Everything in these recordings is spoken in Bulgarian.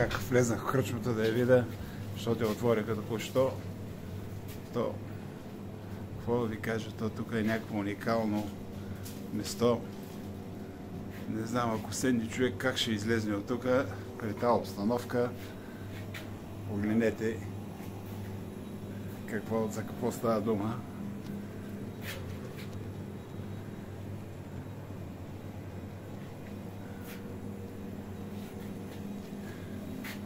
как влезнах в кръчмата да я видя, защото я отвориха току-що. То, какво да ви кажа, то тук е някакво уникално место. Не знам, ако седне човек как ще излезне от тук при тази обстановка. Погледнете за какво става дума.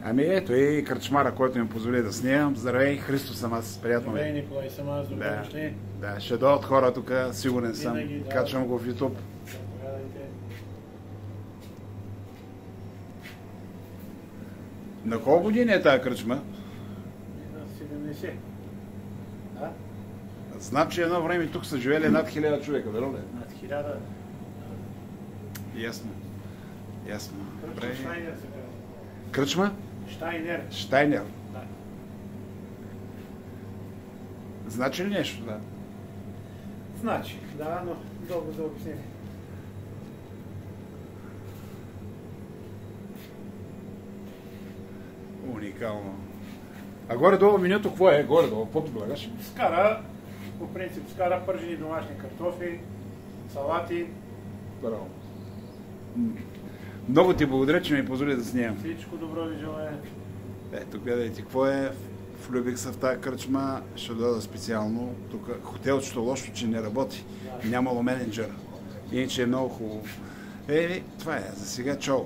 Ами ето и кръчмара, който ми позволи да снимам. Здравей, Христо съм аз, приятно ми. Здравей, Николай, съм аз, добре дошли. Да, ще дойдат хора тук, сигурен съм. Винаги, да. Качвам го в YouTube. Заповядайте. На колко години е тази кръчма? На 70. Да? Знам, че едно време тук са живели над 1000 човека, верно ли? Над 1000. Ясно. Ясно. Кръчма Штайнер се казва. Кръчма? Штайнер. Штайнер. Да. Значи ли нещо? Да. Значи, да, но дълго за обяснение. Уникално. А горе-долу менюто какво е? Горе-долу, какво предлагаш? Скара, по принцип, скара пържени домашни картофи, салати. Браво. Много ти благодаря, че ми позволи да снимам. Всичко добро ви желая. Ето, гледайте какво е. Влюбих се в тази кръчма, ще дойда специално. Тук хотелчето лошо, че не работи. Нямало менеджер. Иначе е много хубаво. Това е. За сега чао.